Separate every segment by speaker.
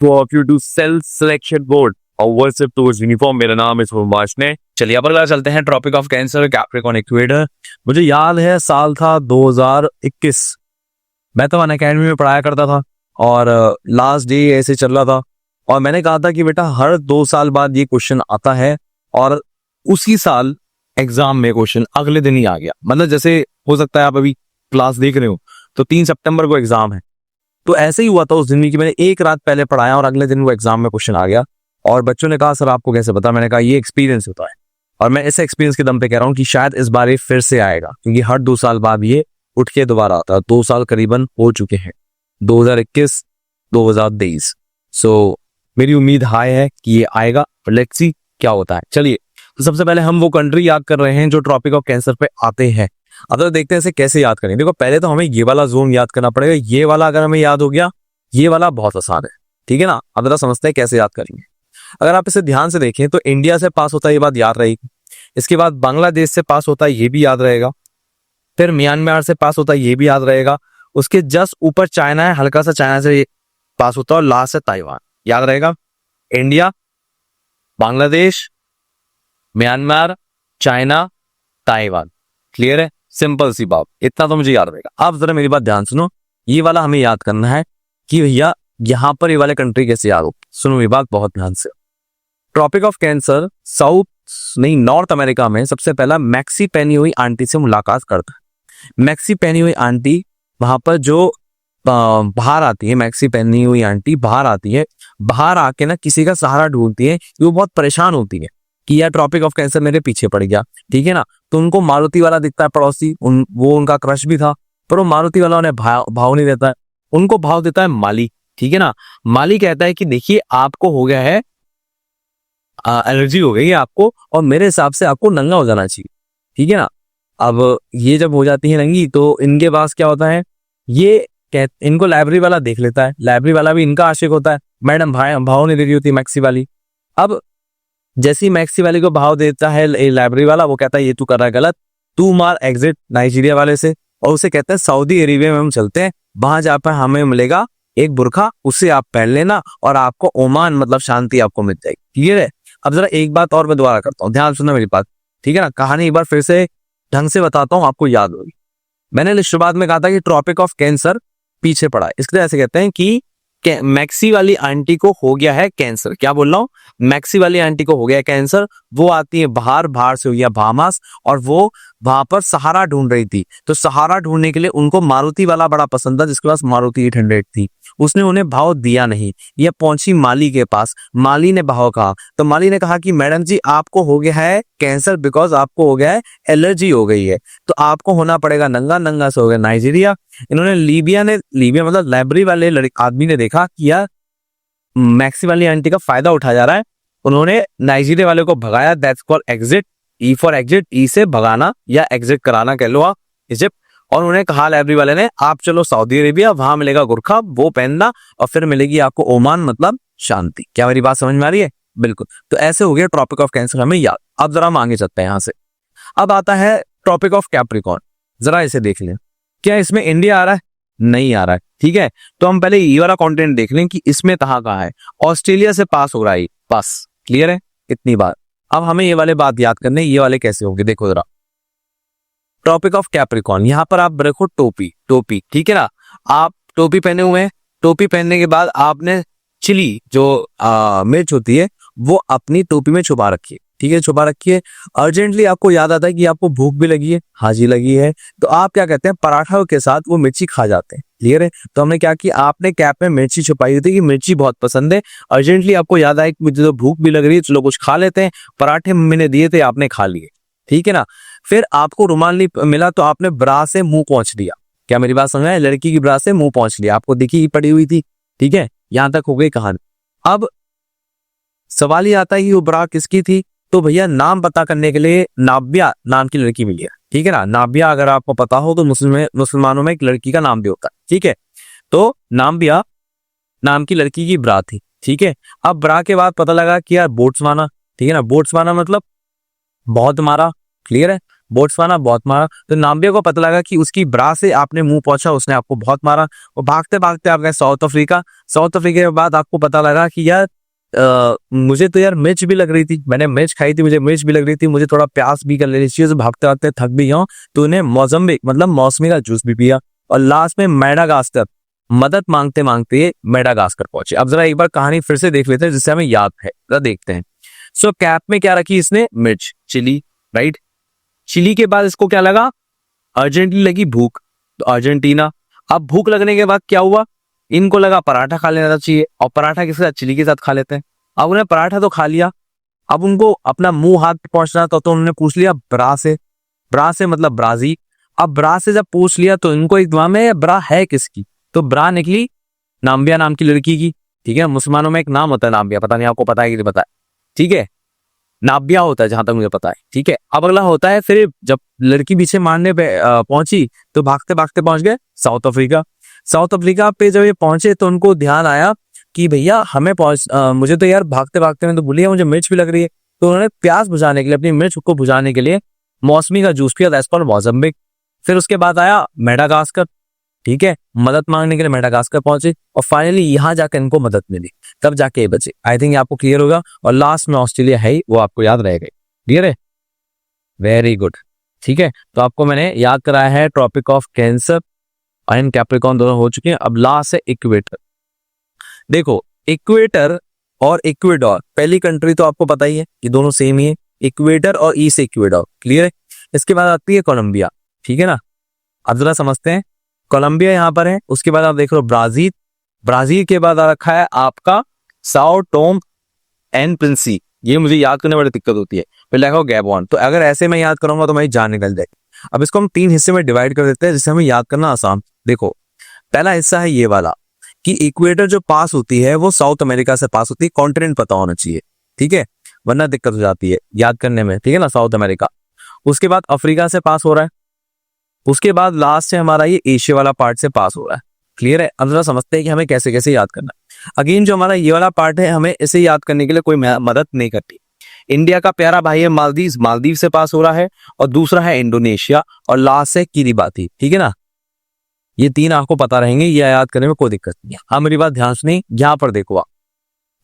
Speaker 1: to all of you to Self Selection Board और WhatsApp towards uniform. मेरा नाम है सुभाष ने। चलिए अब अगला चलते हैं tropic of Cancer Capricorn equator. मुझे याद है साल था 2021। मैं तो अनअकैडमी में पढ़ाया करता था और लास्ट डे ऐसे चल रहा था और मैंने कहा था कि बेटा हर 2 साल बाद ये क्वेश्चन आता है और उसी साल एग्जाम में क्वेश्चन अगले दिन ही आ गया। मतलब जैसे हो सकता है आप अभी क्लास देख रहे हो तो 3 सितंबर को एग्जाम है, तो ऐसे ही हुआ था उस दिन की मैंने एक रात पहले पढ़ाया और अगले दिन वो एग्जाम में क्वेश्चन आ गया। और बच्चों ने कहा सर आपको कैसे पता? मैंने कहा ये एक्सपीरियंस होता है और मैं इस एक्सपीरियंस के दम पे कह रहा हूँ कि शायद इस बार ये फिर से आएगा, क्योंकि हर 2 साल बाद ये उठ के दोबारा आता है। 2 साल करीबन हो चुके हैं, 2021 2023। सो मेरी उम्मीद हाई है कि ये आएगा, लेट्स सी क्या होता है। चलिए तो सबसे पहले हम वो कंट्री याद कर रहे हैं जो ट्रॉपिक ऑफ कैंसर पे आते हैं। अब तो देखते हैं इसे कैसे याद करें। देखो पहले तो हमें ये वाला जोन याद करना पड़ेगा। ये वाला अगर हमें याद हो गया, ये वाला बहुत आसान है, ठीक है ना। अब जरा समझते हैं कैसे याद करेंगे। अगर आप इसे ध्यान से देखें तो इंडिया से पास होता है, ये बात याद रहेगी। इसके बाद बांग्लादेश से पास होता है, ये भी याद रहेगा। फिर म्यांमार से पास होता है, ये भी याद रहेगा। उसके जस्ट ऊपर चाइना है, हल्का सा चाइना से पास होता है और लास्ट है ताइवान। याद रहेगा, India, Bangladesh, Myanmar, China, Taiwan. Clear है, सिंपल सी बात, इतना तो मुझे याद रहेगा। आप जरा मेरी बात ध्यान सुनो, ये वाला हमें याद करना है कि भैया यहां पर ये वाले कंट्री कैसे याद हो। सुनो मेरी बात बहुत ध्यान से। Tropic of Cancer north America में सबसे पहला मैक्सी पेनी हुई आंटी से मुलाकात करता है। मैक्सी पेनी हुई आंटी वहां पर जो बाहर आती है, मैक्सी पेनी हुई आंटी बाहर आती है, बाहर आके ना किसी का सहारा ढूंढती है। वो बहुत परेशान होती है कि यार ट्रॉपिक ऑफ कैंसर मेरे पीछे पड़ गया, ठीक है ना। तो उनको मारुति वाला दिखता है पड़ोसी, वो उनका क्रश भी था, पर वो मारुति वाला उन्हें भाव नहीं देता है, उनको भाव देता है माली, ठीक है ना। माली कहता है कि देखिए आपको हो गया है एलर्जी हो गई है आपको, और मेरे हिसाब से आपको नंगा हो जाना चाहिए, ठीक है ना। अब ये जब हो जाती है नंगी तो इनके पास क्या होता है, ये इनको लाइब्रेरी वाला देख लेता है। लाइब्रेरी वाला भी इनका आशिक होता है। मैडम भाव नहीं दे रही होती मैक्सी वाली। अब जैसे ही मैक्सी वाले को भाव देता है लाइब्रेरी वाला, वो कहता है ये तू कर रहा है गलत, तू मार एग्जिट नाइजीरिया वाले से, और उसे कहता है सऊदी अरेबिया में हम चलते हैं, वहां जा पर हमें मिलेगा एक बुरखा, उसे आप पहन लेना और आपको ओमान मतलब शांति आपको मिल जाएगी। क्लियर है। अब जरा एक बात और मैं दोबारा करता हूँ, ध्यान सुनना मेरी बात, ठीक है ना। कहानी एक बार फिर से ढंग से बताता हूँ, आपको याद होगी। मैंने शुरुआत में कहा था कि ट्रॉपिक ऑफ कैंसर पीछे पड़ा है, इसके ऐसे कहते हैं कि मैक्सी वाली आंटी को हो गया है कैंसर। क्या बोल रहा हूँ, मैक्सी वाली आंटी को हो गया है कैंसर। वो आती है बाहर से हो गया बाहमास, और वो वहां पर सहारा ढूंढ रही थी। तो सहारा ढूंढने के लिए उनको मारुति वाला बड़ा पसंद था, जिसके पास मारुति 800 थी। उसने उन्हें भाव दिया नहीं, यह पहुंची माली के पास। माली ने भाव कहा तो माली ने कहा कि मैडम जी आपको हो गया है कैंसर, बिकॉज आपको हो गया है एलर्जी हो गई है, तो आपको होना पड़ेगा नंगा। नंगा से हो गया नाइजीरिया। इन्होंने लीबिया मतलब लाइब्रेरी वाले आदमी ने देखा कि यार मैक्सी वाली आंटी का फायदा उठाया जा रहा है, उन्होंने नाइजीरिया वाले को भगाया। That's called exit, E for exit, E से भगाना या एग्जिट कराना कह लो आप, इजिप्ट। और उन्होंने कहा लाइब्रेरी वाले ने आप चलो सऊदी अरेबिया, वहां मिलेगा गुरखा, वो पहनना और फिर मिलेगी आपको ओमान मतलब शांति। क्या मेरी बात समझ में आ रही है? बिल्कुल। तो ऐसे हो गया ट्रॉपिक ऑफ कैंसर हमें याद। अब जरा हम आगे चलते हैं यहाँ से। अब आता है ट्रॉपिक ऑफ कैप्रिकॉर्न। जरा इसे देख लें, क्या इसमें इंडिया आ रहा है? नहीं आ रहा है, ठीक है। तो हम पहले ये वाला कॉन्टिनेंट देख लें कि इसमें कहाँ है। ऑस्ट्रेलिया से पास हो रहा है, पास। क्लियर है इतनी बात। अब हमें ये वाले बात याद करने, ये वाले कैसे होंगे देखो जरा। ट्रॉपिक ऑफ कैप्रिकॉर्न, यहां पर आप रखो टोपी, ठीक है ना। आप टोपी पहने हुए हैं, टोपी पहनने के बाद आपने चिली जो मिर्च होती है वो अपनी टोपी में छुपा रखी है, ठीक है, छुपा रखी है। अर्जेंटली आपको याद आता है कि आपको भूख भी लगी है, हाँ जी लगी है, तो आप क्या कहते हैं पराठा के साथ वो मिर्ची खा जाते हैं। क्लियर है। तो हमने क्या किया, आपने कैप में मिर्ची छुपाई हुई थी कि मिर्ची बहुत पसंद है। अर्जेंटली आपको याद आया कि मुझे तो भूख भी लग रही है, चलो कुछ खा लेते हैं। पराठे मम्मी ने दिए थे, आपने खा लिए, ठीक है ना। फिर आपको रुमाल नहीं मिला तो आपने ब्रा से मुंह पोंछ लिया। क्या मेरी बात समझ में? लड़की की ब्रा से मुंह पोंछ लिया, आपको दिखी पड़ी हुई थी, ठीक है। यहां तक हो गई कहानी। अब सवाल ये आता है कि वो ब्रा किसकी थी, तो भैया नाम पता करने के लिए नाव्या नाम की लड़की मिली है, ठीक है ना। नाव्या अगर आपको पता हो तो मुसलमानों में एक लड़की का नाम भी होता है, ठीक है। तो नाव्या नाम की लड़की की ब्रा थी, ठीक है। अब ब्रा के बाद पता लगा कि यार बोट्सवाना, ठीक है ना। बोट्सवाना मतलब बहुत मारा, क्लियर है। बोट्सवाना बहुत मारा। तो नाम्बिया को पता लगा कि उसकी ब्रा से आपने मुंह पहुंचा, उसने आपको बहुत मारा। और भागते भागते आप गए साउथ अफ्रीका। साउथ अफ्रीका के बाद आपको पता लगा कि यार मुझे तो यार मिर्च भी लग रही थी, मैंने मिर्च खाई थी, मुझे मिर्च भी लग रही थी, मुझे थोड़ा प्यास भी कर लेनी चाहिए, भागते भागते थक भी गया। तो उन्हें मोजाम्बिक मतलब मौसमी का जूस भी पिया। और लास्ट में मेडागास्कर, मदद मांगते मांगते मेडागास्कर पहुंचे। अब जरा एक बार कहानी फिर से देख लेते हैं जिससे हमें याद है, जरा देखते हैं। सो कैप में क्या रखी इसने? मिर्च, चिली, राइट। चिली के बाद इसको क्या लगा? अर्जेंटीना लगी भूख, तो अर्जेंटीना। अब भूख लगने के बाद क्या हुआ? इनको लगा पराठा खा लेना चाहिए, और पराठा किसके साथ? चिली के साथ खा लेते हैं। अब उन्हें पराठा तो खा लिया, अब उनको अपना मुंह हाथ पहुंचना था, तो उन्होंने पूछ लिया ब्रा से। ब्रा से मतलब ब्राजील। अब ब्रा से जब पूछ लिया तो इनको एक दिमाग में ब्रा है किसकी? तो ब्रा निकली नाम्बिया नाम की लड़की की। ठीक है, मुसलमानों में एक नाम होता है नाम्बिया, पता नहीं आपको पता है कि नहीं पता है। ठीक है, नाबिया होता है जहां तक मुझे पता है। ठीक है, अब अगला होता है फिर जब लड़की पीछे मारने पे पहुंची तो भागते भागते पहुंच गए साउथ अफ्रीका। साउथ अफ्रीका पे जब ये पहुंचे तो उनको ध्यान आया कि भैया हमें मुझे तो यार भागते भागते मैं तो भूल गया, मुझे मिर्च भी लग रही है। तो उन्होंने प्यास बुझाने के लिए, अपनी मिर्च को बुझाने के लिए मौसमी का जूस पिया, दैट्स कॉल्ड मोजाम्बिक। फिर उसके बाद आया मेडागास्कर। ठीक है, मदद मांगने के लिए मेडागास्कर पहुंचे, और फाइनली यहां जाकर इनको मदद मिली, तब जाके ये बचे। आई थिंक आपको क्लियर होगा। और लास्ट में ऑस्ट्रेलिया है ही, वो आपको याद रहेगा। क्लियर है? Very good. ठीक है, तो आपको मैंने याद कराया है tropic of Cancer and Capricorn दोनों हो चुके हैं। अब लास्ट है इक्वेटर। देखो, इक्वेटर और इक्वेडोर, पहली कंट्री तो आपको पता ही है, ये दोनों सेम ही है, इक्वेटर और ईस्ट इक्वेडोर। क्लियर है? इसके बाद आती है कोलंबिया। ठीक है ना? अब जरा समझते हैं। कोलंबिया यहाँ पर है, उसके बाद आप देख लो ब्राजील। ब्राजील के बाद आ रखा है आपका साओ टोम एंड प्रिंसी। ये मुझे याद करने में बड़ी दिक्कत होती है, फिर लिखा गैबोन। तो अगर ऐसे मैं याद करूंगा तो मेरी जान निकल जाएगी। अब इसको हम 3 हिस्से में डिवाइड कर देते हैं जिससे हमें याद करना आसान। देखो, पहला हिस्सा है ये वाला कि इक्वेटर जो पास होती है वो साउथ अमेरिका से पास होती है। कॉन्टिनेंट पता होना चाहिए, ठीक है, वरना दिक्कत हो जाती है याद करने में। ठीक है ना? साउथ अमेरिका, उसके बाद अफ्रीका से पास हो रहा है, उसके बाद लास्ट से हमारा ये एशिया वाला पार्ट से पास हो रहा है। क्लियर है? अब जरा समझते हैं कि हमें कैसे कैसे याद करना है। अगेन जो हमारा ये वाला पार्ट है, हमें इसे याद करने के लिए कोई मदद नहीं करती। इंडिया का प्यारा भाई है मालदीव, मालदीव से पास हो रहा है, और दूसरा है इंडोनेशिया, और लास्ट है किरिबाती। ठीक है ना? ये 3 आपको पता रहेंगे, ये याद करने में कोई दिक्कत नहीं है। हाँ, मेरी बात ध्यान सुनिए, यहाँ पर देखो आप,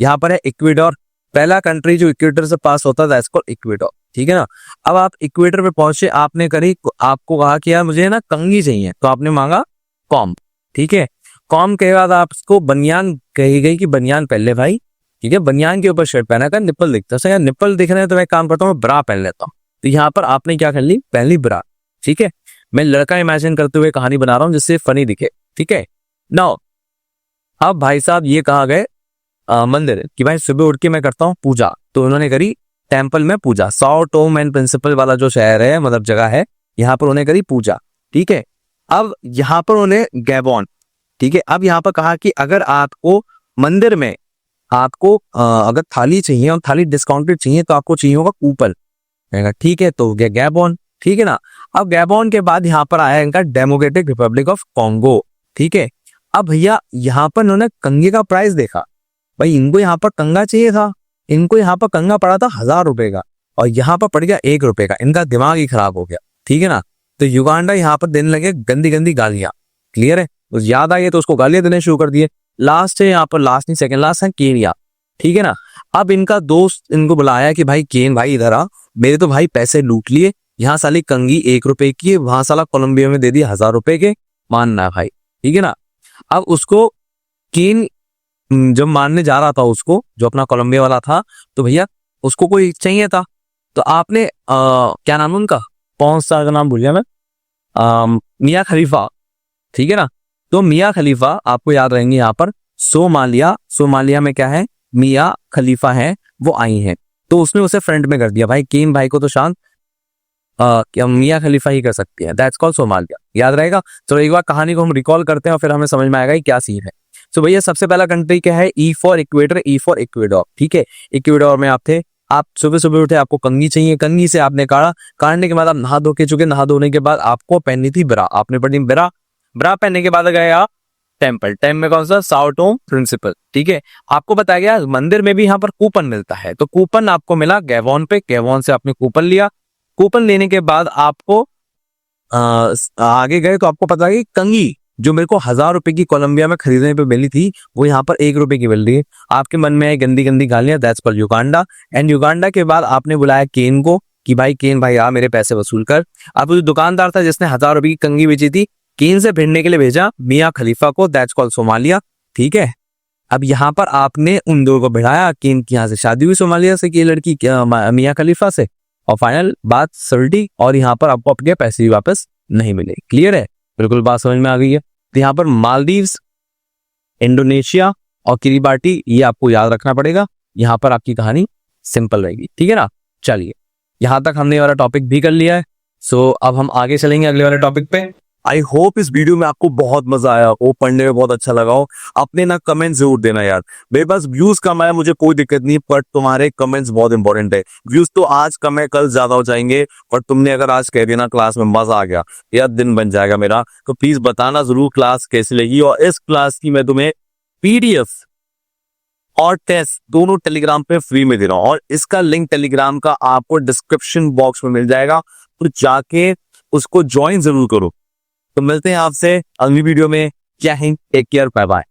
Speaker 1: यहाँ पर है इक्वेडोर। पहला कंट्री जो इक्वेटर से पास होता है दैट्स कॉल्ड इक्वेडोर। ठीक है ना? अब आप इक्वेटर पे पहुंचे, आपने करी, आपको कहा कि यार मुझे ना कंघी चाहिए, तो आपने मांगा कॉम। ठीक है, कॉम के बाद आपको बनियान कही गई कि बनियान पहन ले भाई। ठीक है, बनियान के ऊपर शर्ट पहना कर, निप्पल दिखता है यार, निप्पल दिख रहे हैं तो मैं काम करता हूँ, ब्रा पहन लेता हूँ। तो यहाँ पर आपने क्या कर ली? पहन ली ब्रा। ठीक है, मैं लड़का इमेजिन करते हुए कहानी बना रहा हूँ जिससे फनी दिखे। ठीक है, नाउ अब भाई साहब ये कहा गए मंदिर कि भाई सुबह उठ के मैं करता हूँ पूजा, तो उन्होंने करी टेम्पल में पूजा। साओ टोम एंड प्रिंसिपल वाला जो शहर है, मतलब जगह है, यहाँ पर उन्हें करी पूजा। ठीक है, अब यहाँ पर उन्हें गैबोन। ठीक है, अब यहाँ पर कहा कि अगर आपको मंदिर में आपको अगर थाली चाहिए और थाली डिस्काउंटेड चाहिए तो आपको चाहिए होगा कूपन। ठीक है, तो गैबोन। ठीक है ना? अब गैबोन के बाद यहाँ पर आया इनका डेमोक्रेटिक रिपब्लिक ऑफ कॉन्गो। ठीक है, अब भैया यहाँ पर उन्होंने कंगे का प्राइस देखा, भाई इनको यहाँ पर कंगा चाहिए था, इनको यहाँ पर कंगा पड़ा था 1000 रुपए का, और यहाँ पर पड़ गया 1 रुपए का। इनका दिमाग ही खराब हो गया। ठीक है ना? तो युगांडा यहाँ पर देने लगे गंदी गंदी गालियां। क्लियर है? तो याद आई तो उसको गालियां देने शुरू कर दिए। लास्ट है यहाँ पर, लास्ट नहीं सेकंड लास्ट है केनिया। ठीक है ना? अब इनका दोस्त इनको बुलाया कि भाई केन भाई इधर आ, मेरे तो भाई पैसे लूट लिए, यहाँ साली कंगी 1 रुपए की है, वहां साला कोलंबिया में दे दिया 1000 रुपए के, मानना भाई। ठीक है ना? अब उसको केन जब मारने जा रहा था, उसको जो अपना कोलंबिया वाला था, तो भैया उसको कोई चाहिए था, तो आपने क्या नाम है उनका, कौन सा का नाम भूल गया मैं, मियाँ खलीफा। ठीक है ना? तो मियाँ खलीफा आपको याद रहेंगे यहाँ पर। सोमालिया, सोमालिया में क्या है, मियाँ खलीफा है, वो आई हैं, तो उसने उसे फ्रंट में कर दिया। भाई केन भाई को तो शांत क्या मियाँ खलीफा ही कर सकती है, दैट्स कॉल्ड सोमालिया। याद रहेगा? तो एक बार कहानी को हम रिकॉल करते हैं और फिर हमें समझ में आएगा क्या सीन है। तो भैया सबसे पहला कंट्री क्या है? E for equator, E for Ecuador. ठीक है, इक्वेडोर में आप थे, आप सुबह सुबह उठे, आपको कंघी चाहिए, कंघी से आपने काढ़ा, काढ़ने के बाद आप नहा धो के चुके, नहा धोने के बाद आपको पहननी थी ब्रा, आपने पहनी ब्रा, ब्रा पहनने के बाद गए आप टेम्पल, टेम्पल में कौन सा? Sao Tome Principe. ठीक है, आपको बताया गया मंदिर में भी यहाँ पर कूपन मिलता है, तो कूपन आपको मिला गैबोन पे, गैबोन से आपने कूपन लिया, कूपन लेने के बाद आपको आगे गए तो आपको पता है कि कंघी जो मेरे को 1000 रुपए की कोलंबिया में खरीदने पे मिली थी वो यहाँ पर 1 रुपए की मिल रही है। आपके मन में आई गंदी गंदी गालियां, that's for Uganda. And Uganda के बाद आपने बुलाया केन को कि भाई केन भाई आ मेरे पैसे वसूल कर। अब जो दुकानदार था जिसने 1000 रुपए की कंघी बेची थी, केन से भिड़ने के लिए भेजा मियाँ खलीफा को, दैट्स कॉल्ड सोमालिया। ठीक है, अब यहाँ पर आपने उन दो को भिड़ाया, केन की यहाँ से शादी हुई सोमालिया से की लड़की मियाँ खलीफा से, और फाइनल बात सल्टी, और यहाँ पर आपको अपने पैसे भी वापस नहीं मिले। क्लियर है, बिल्कुल बात समझ में आ गई है। तो यहाँ पर मालदीव्स, इंडोनेशिया और किरिबाटी ये आपको याद रखना पड़ेगा। यहाँ पर आपकी कहानी सिंपल रहेगी, ठीक है ना। चलिए, यहाँ तक हमने ये वाला टॉपिक भी कर लिया है। सो अब हम आगे चलेंगे अगले वाले टॉपिक पे। आई होप इस वीडियो में आपको बहुत मजा आया हो, पढ़ने में बहुत अच्छा लगा हो। अपने ना कमेंट जरूर देना यार, मेरे पास व्यूज कम है, मुझे कोई दिक्कत नहीं, पर तुम्हारे कमेंट्स बहुत इंपॉर्टेंट है। व्यूज तो आज कम है, कल ज्यादा हो जाएंगे, पर तुमने अगर आज कह दिया ना क्लास में मजा आ गया, यार दिन बन जाएगा मेरा, तो प्लीज बताना जरूर क्लास कैसी लगी। और इस क्लास की मैं तुम्हें PDF और टेस्ट दोनों टेलीग्राम पे फ्री में दे रहा हूँ, और इसका लिंक टेलीग्राम का आपको डिस्क्रिप्शन बॉक्स में मिल जाएगा, तो जाके उसको ज्वाइन जरूर करो। तो मिलते हैं आपसे अगली वीडियो में। जय Hind, take care, bye bye.